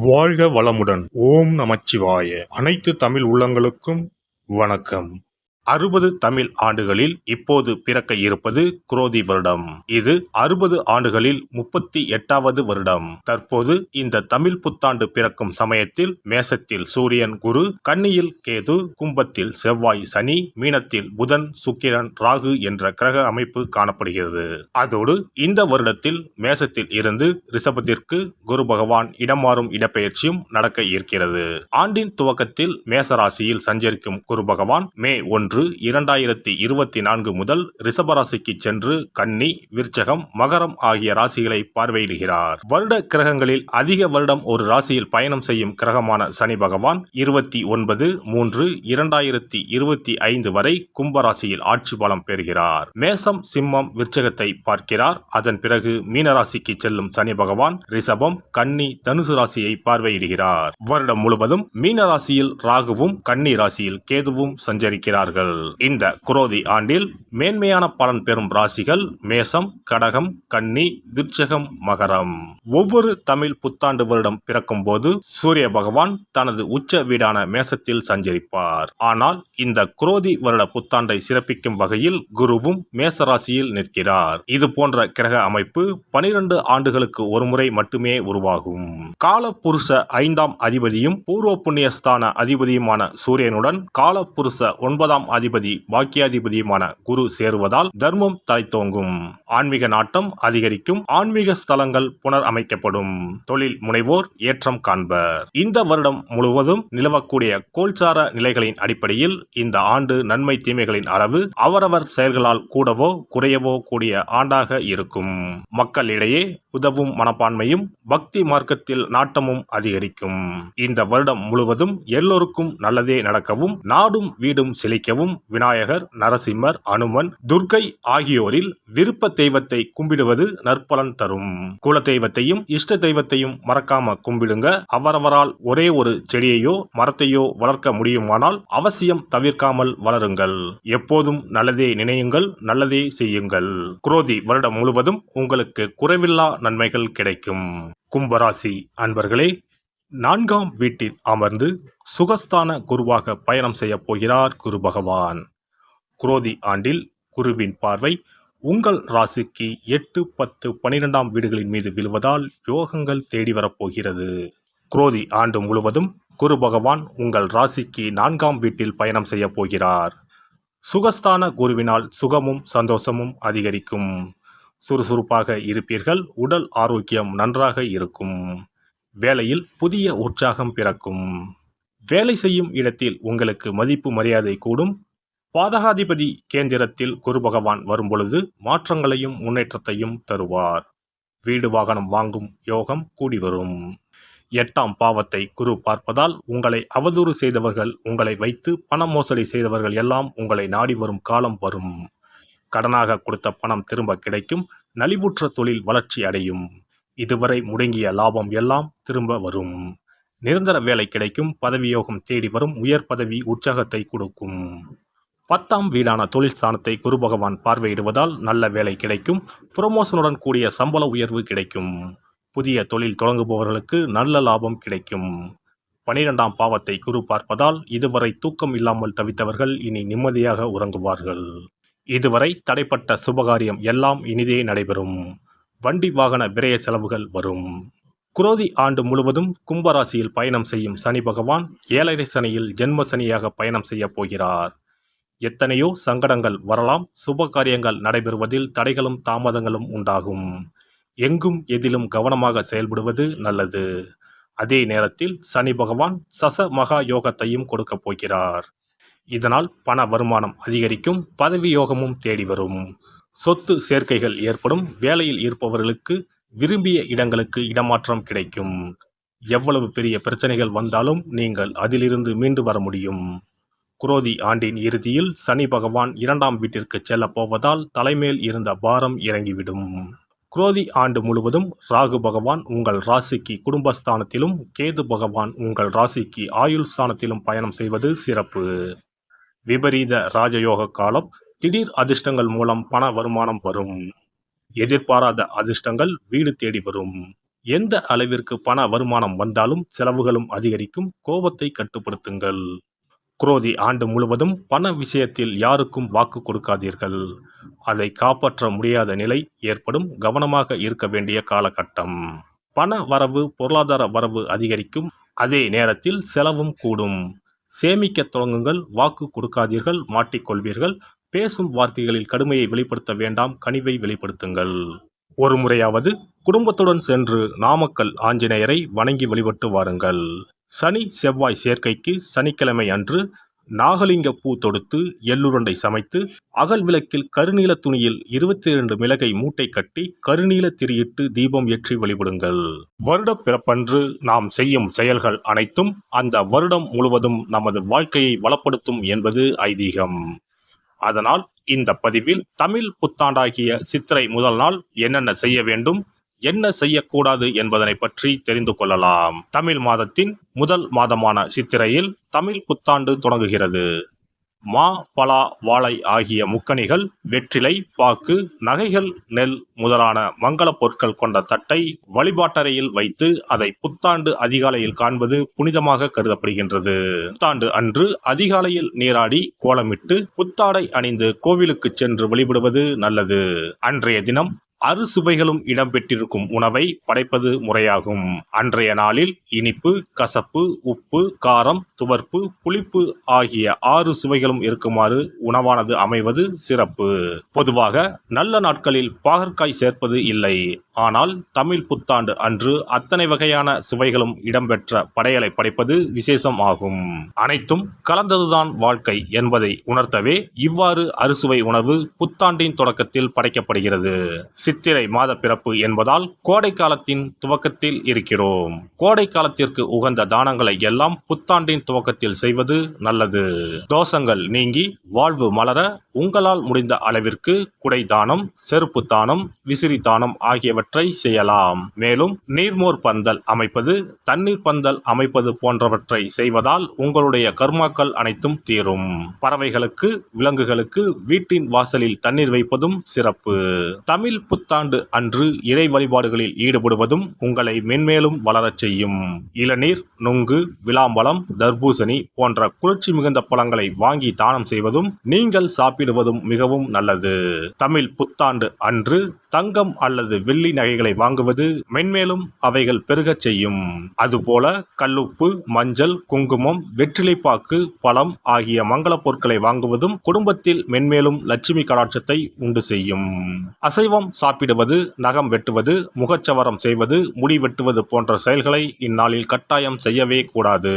வாழ்க வளமுடன். ஓம் நமச்சிவாய. அனைத்து தமிழ் உள்ளங்களுக்கும் வணக்கம். 60 தமிழ் ஆண்டுகளில் இப்போது பிறக்க இருப்பது குரோதி வருடம். இது 60 ஆண்டுகளில் 38வது வருடம். தற்போது இந்த தமிழ் புத்தாண்டு பிறக்கும் சமயத்தில் மேசத்தில் சூரியன் குரு, கன்னியில் கேது, கும்பத்தில் செவ்வாய் சனி, மீனத்தில் புதன் சுக்கிரன் ராகு என்ற கிரக அமைப்பு காணப்படுகிறது. அதோடு இந்த வருடத்தில் மேசத்தில் இருந்து ரிஷபத்திற்கு குரு பகவான் இடமாறும் இடப்பெயர்ச்சியும் நடக்க இருக்கிறது. ஆண்டின் துவக்கத்தில் மேசராசியில் சஞ்சரிக்கும் குரு பகவான் மே 1, 2024 முதல் ரிஷபராசிக்கு சென்று கன்னி, விருச்சகம், மகரம் ஆகிய ராசிகளை பார்வையிடுகிறார். வருட கிரகங்களில் அதிக வருடம் ஒரு ராசியில் பயணம் செய்யும் கிரகமான சனி பகவான் 29/3/2025 வரை கும்பராசியில் ஆட்சி பலம் பெறுகிறார். மேசம், சிம்மம், விருச்சகத்தை பார்க்கிறார். அதன் பிறகு மீனராசிக்கு செல்லும் சனி பகவான் ரிஷபம், கன்னி, தனுசு ராசியை பார்வையிடுகிறார். வருடம் முழுவதும் மீனராசியில் ராகுவும் கன்னி ராசியில் கேதுவும் சஞ்சரிக்கிறார்கள். இந்த குரோதி ஆண்டில் மேன்மையான பலன் பெறும் ராசிகள் மேசம், கடகம், கன்னி, விருச்சகம், மகரம். ஒவ்வொரு தமிழ் புத்தாண்டு வருடம் பிறக்கும் போது சூரிய பகவான் தனது உச்ச வீடான மேசத்தில் சஞ்சரிப்பார். ஆனால் இந்த குரோதி வருட புத்தாண்டை சிறப்பிக்கும் வகையில் குருவும் மேசராசியில் நிற்கிறார். இது போன்ற கிரக அமைப்பு 12 ஆண்டுகளுக்கு ஒருமுறை மட்டுமே உருவாகும். காலபுருஷ 5ஆம் அதிபதியும் பூர்வ புண்ணியஸ்தான அதிபதியுமான சூரியனுடன் காலபுருஷ 9ஆம் அதிபதி பாக்கியாதிபதியுமான குரு சேருவதால் தர்மம் தலைத்தோங்கும், ஆன்மீக நாட்டம் அதிகரிக்கும், ஆன்மீக ஸ்தலங்கள் புனர் அமைக்கப்படும், தொழில் முனைவோர் ஏற்றம் காண்பர். இந்த வருடம் முழுவதும் நிலவக்கூடிய கோல்சார நிலைகளின் அடிப்படையில் இந்த ஆண்டு நன்மை தீமைகளின் அளவு அவரவர் செயல்களால் கூடவோ குறையவோ கூடிய ஆண்டாக இருக்கும். மக்களிடையே உதவும் மனப்பான்மையும் பக்தி மார்க்கத்தில் நாட்டமும் அதிகரிக்கும். இந்த வருடம் முழுவதும் எல்லோருக்கும் நல்லதே நடக்கவும், நாடும் வீடும் செழிக்கவும் விநாயகர், நரசிம்மர், அனுமன், துர்க்கை ஆகியோரில் விருப்ப தெய்வத்தை கும்பிடுவது நற்பலன் தரும். குல தெய்வத்தையும் இஷ்ட தெய்வத்தையும் மறக்காம கும்பிடுங்க. அவரவரால் ஒரே ஒரு செடியையோ மரத்தையோ வளர்க்க முடியுமானால் அவசியம் தவிர்க்காமல் வளருங்கள். எப்போதும் நல்லதே நினையுங்கள், நல்லதே செய்யுங்கள். குரோதி வருடம் முழுவதும் உங்களுக்கு குறைவில்லா நன்மைகள் கிடைக்கும். கும்பராசி அன்பர்களே, 4ஆம் வீட்டில் அமர்ந்து சுகஸ்தான குருவாக பயணம் செய்ய போகிறார் குரு பகவான். குரோதி ஆண்டில் குருவின் பார்வை உங்கள் ராசிக்கு 8, 10, 12ஆம் வீடுகளின் மீது விழுவதால் யோகங்கள் தேடி வரப்போகிறது. குரோதி ஆண்டு முழுவதும் குரு பகவான் உங்கள் ராசிக்கு 4ஆம் வீட்டில் பயணம் செய்ய போகிறார். சுகஸ்தான குருவினால் சுகமும் சந்தோஷமும் அதிகரிக்கும். சுறுசுறுப்பாக இருப்பீர்கள். உடல் ஆரோக்கியம் நன்றாக இருக்கும். வேலையில் புதிய உற்சாகம் பிறக்கும். வேலை செய்யும் இடத்தில் உங்களுக்கு மதிப்பு மரியாதை கூடும். பாதகாதிபதி கேந்திரத்தில் குரு பகவான் வரும்பொழுது மாற்றங்களையும் முன்னேற்றத்தையும் தருவார். வீடு வாகனம் வாங்கும் யோகம் கூடி வரும். 8ஆம் பாவத்தை குரு பார்ப்பதால் உங்களை அவதூறு செய்தவர்கள், உங்களை வைத்து பண மோசடி செய்தவர்கள் எல்லாம் உங்களை நாடி வரும் காலம் வரும். கடனாக கொடுத்த பணம் திரும்ப கிடைக்கும். நலிவுற்ற தொழில் வளர்ச்சி அடையும். இதுவரை முடங்கிய லாபம் எல்லாம் திரும்ப வரும். நிரந்தர வேலை கிடைக்கும். பதவியோகம் தேடி வரும். உயர் பதவி உற்சாகத்தை கொடுக்கும். 10ஆம் வீடான தொழில் ஸ்தானத்தை குரு பகவான் பார்வையிடுவதால் நல்ல வேலை கிடைக்கும். புரமோஷனுடன் கூடிய சம்பள உயர்வு கிடைக்கும். புதிய தொழில் தொடங்குபவர்களுக்கு நல்ல லாபம் கிடைக்கும். 12ஆம் பாவத்தை குரு பார்ப்பதால் இதுவரை தூக்கம் இல்லாமல் தவித்தவர்கள் இனி நிம்மதியாக உறங்குவார்கள். இதுவரை தடைப்பட்ட சுபகாரியம் எல்லாம் இனிதே நடைபெறும். வண்டி வாகன விரய செலவுகள் வரும். குரோதி ஆண்டு முழுவதும் கும்பராசியில் பயணம் செய்யும் சனி பகவான் 7.5 சனியில் ஜென்ம சனியாக பயணம் செய்ய போகிறார். எத்தனையோ சங்கடங்கள் வரலாம். சுபகாரியங்கள் நடைபெறுவதில் தடைகளும் தாமதங்களும் உண்டாகும். எங்கும் எதிலும் கவனமாக செயல்படுவது நல்லது. அதே நேரத்தில் சனி பகவான் சச மகா யோகத்தையும் கொடுக்க போகிறார். இதனால் பண வருமானம் அதிகரிக்கும். பதவி யோகமும் தேடி வரும். சொத்து சேர்க்கைகள் ஏற்படும். வேலையில் இருப்பவர்களுக்கு விரும்பிய இடங்களுக்கு இடமாற்றம் கிடைக்கும். எவ்வளவு பெரிய பிரச்சனைகள் வந்தாலும் நீங்கள் அதிலிருந்து மீண்டு வர முடியும். குரோதி ஆண்டின் இறுதியில் சனி பகவான் 2ஆம் வீட்டிற்கு செல்ல போவதால் தலைமேல் இருந்த பாரம் இறங்கிவிடும். குரோதி ஆண்டு முழுவதும் ராகு பகவான் உங்கள் ராசிக்கு குடும்பஸ்தானத்திலும், கேது பகவான் உங்கள் ராசிக்கு ஆயுள் ஸ்தானத்திலும் பயணம் செய்வது சிறப்பு. விபரீத ராஜயோக காலம். திடீர் அதிர்ஷ்டங்கள் மூலம் பண வருமானம் வரும். எதிர்பாராத அதிர்ஷ்டங்கள் வீடு தேடி வரும். எந்த அளவிற்கு பண வருமானம் வந்தாலும் செலவுகளும் அதிகரிக்கும். கோபத்தை கட்டுப்படுத்துங்கள். குரோதி ஆண்டு முழுவதும் பண விஷயத்தில் யாருக்கும் வாக்கு கொடுக்காதீர்கள். அதை காப்பாற்ற முடியாத நிலை ஏற்படும். கவனமாக இருக்க வேண்டிய காலகட்டம். பண வரவு, பொருளாதார வரவு அதிகரிக்கும். அதே நேரத்தில் செலவும் கூடும். சேமிக்க தொடங்குங்கள். வாக்கு கொடுக்காதீர்கள், மாட்டிக்கொள்வீர்கள். பேசும் வார்த்தைகளில் கடுமையை வெளிப்படுத்த வேண்டாம், கனிவை வெளிப்படுத்துங்கள். ஒரு முறையாவது குடும்பத்துடன் சென்று நாமக்கல் ஆஞ்சநேயரை வணங்கி வழிபட்டு வாருங்கள். சனி செவ்வாய் சேர்க்கைக்கு சனிக்கிழமை அன்று நாகலிங்க பூ தொடுத்து எள்ளுருண்டை சமைத்து அகல் விளக்கில் கருநீல துணியில் 22 மிளகை மூட்டை கட்டி கருநீல திரியிட்டு தீபம் ஏற்றி வழிபடுங்கள். வருட பிறப்பன்று நாம் செய்யும் செயல்கள் அனைத்தும் அந்த வருடம் முழுவதும் நமது வாழ்க்கையை வளப்படுத்தும் என்பது ஐதீகம். அதனால் இந்த பதிவில் தமிழ் புத்தாண்டாகிய சித்திரை முதல் நாள் என்னென்ன செய்ய வேண்டும், என்ன செய்யக்கூடாது என்பதனை பற்றி தெரிந்து கொள்ளலாம். தமிழ் மாதத்தின் முதல் மாதமான சித்திரையில் தமிழ் புத்தாண்டு தொடங்குகிறது. மா, பலா, வாழை ஆகிய முக்கணிகள், வெற்றிலை, பாக்கு, நகைகள், நெல் முதலான மங்கள பொருட்கள் கொண்ட தட்டை வழிபாட்டறையில் வைத்து அதை புத்தாண்டு அதிகாலையில் காண்பது புனிதமாக கருதப்படுகின்றது. புத்தாண்டு அன்று அதிகாலையில் நீராடி கோலமிட்டு புத்தாடை அணிந்து கோவிலுக்கு சென்று வழிபடுவது நல்லது. அன்றைய தினம் அறுசுவைகளும் இடம்பெற்றிருக்கும் உணவை படைப்பது முறையாகும். அன்றைய நாளில் இனிப்பு, கசப்பு, உப்பு, காரம், துவர்ப்பு, புளிப்பு ஆகிய 6 சுவைகளும் இருக்குமாறு உணவானது அமைவது சிறப்பு. பொதுவாக நல்ல நாட்களில் பாகற்காய் சேர்ப்பது இல்லை. ஆனால் தமிழ் புத்தாண்டு அன்று அத்தனை வகையான சுவைகளும் இடம்பெற்ற படையலை படைப்பது விசேஷம் ஆகும். அனைத்தும் கலந்ததுதான் வாழ்க்கை என்பதை உணர்த்தவே இவ்வாறு அறுசுவை உணவு புத்தாண்டின் தொடக்கத்தில் படைக்கப்படுகிறது. சித்திரை மாத பிறப்பு என்பதால் கோடை காலத்தின் துவக்கத்தில் இருக்கிறோம். கோடை காலத்திற்கு உகந்த தானங்களை எல்லாம் புத்தாண்டின் துவக்கத்தில் செய்வது நல்லது. தோஷங்கள் நீங்கி வாழ்வு மலர உங்களால் முடிந்த அளவிற்கு குடை தானம், செருப்பு தானம், விசிறி தானம் ஆகியவற்றை செய்யலாம். மேலும் நீர்மோர் பந்தல் அமைப்பது, தண்ணீர் பந்தல் அமைப்பது போன்றவற்றை செய்வதால் உங்களுடைய கர்மாக்கள் அனைத்தும் தீரும். பறவைகளுக்கு, விலங்குகளுக்கு வீட்டின் வாசலில் தண்ணீர் வைப்பதும் சிறப்பு. தமிழ் புத்தாண்டு அன்று இறை வழிபாடுகளில் ஈடுபடுவதும் உங்களை மென்மேலும் வளரச் செய்யும். இளநீர், நுங்கு, விளாம்பழம், தர்பூசணி போன்ற குளிர்ச்சி மிகுந்த பழங்களை வாங்கி தானம் செய்வதும் நீங்கள் சாப்பிடுவதும் மிகவும் நல்லது. தமிழ் புத்தாண்டு அன்று தங்கம் அல்லது வெள்ளி நகைகளை வாங்குவது மென்மேலும் அவைகள் பெருகச் செய்யும். அதுபோல கல்லுப்பு, மஞ்சள், குங்குமம், வெற்றிலைப்பாக்கு, பழம் ஆகிய மங்கள பொருட்களை வாங்குவதும் குடும்பத்தில் மென்மேலும் லட்சுமி கடாட்சத்தை உண்டு செய்யும். அசைவம் சாப்பிடுவது, நகம் வெட்டுவது, முகச்சவரம் செய்வது, முடி வெட்டுவது போன்ற செயல்களை இந்நாளில் கட்டாயம் செய்யவே கூடாது.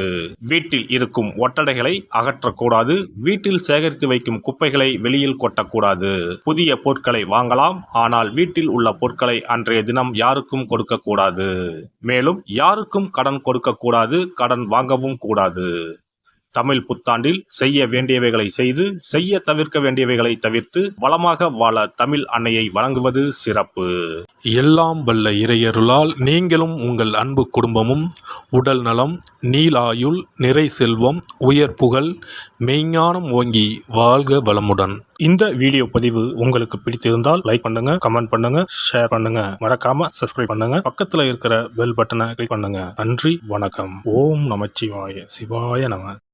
வீட்டில் இருக்கும் ஒட்டடைகளை அகற்றக்கூடாது. வீட்டில் சேகரித்து வைக்கும் குப்பைகளை வெளியில் கொட்டக்கூடாது. புதிய பொருட்களை வாங்கலாம், ஆனால் வீட்டில் உள்ள பொருட்களை அன்றைய தினம் யாருக்கும் கொடுக்க கூடாது. மேலும் யாருக்கும் கடன் கொடுக்க கூடாது, கடன் வாங்கவும் கூடாது. தமிழ் புத்தாண்டில் செய்ய வேண்டியவைகளை செய்து, செய்ய தவிர்க்க வேண்டியவைகளை தவிர்த்து வளமாக வாழ தமிழ் அன்னையை வணங்குவது சிறப்பு. எல்லாம் வல்ல இறையருளால் நீங்களும் உங்கள் அன்பு குடும்பமும் உடல் நலம், நீலாயுள், நிறை செல்வம், உயர் புகழ், மெய்ஞானம் ஓங்கி வாழ்க வளமுடன். இந்த வீடியோ பதிவு உங்களுக்கு பிடித்திருந்தால் லைக் பண்ணுங்க, கமெண்ட் பண்ணுங்க, ஷேர் பண்ணுங்க. மறக்காம சப்ஸ்கிரைப் பண்ணுங்க. பக்கத்துல இருக்கிற பெல் பட்டனை கிளிக் பண்ணுங்க. நன்றி, வணக்கம். ஓம் நமச்சிவாய. சிவாய நம.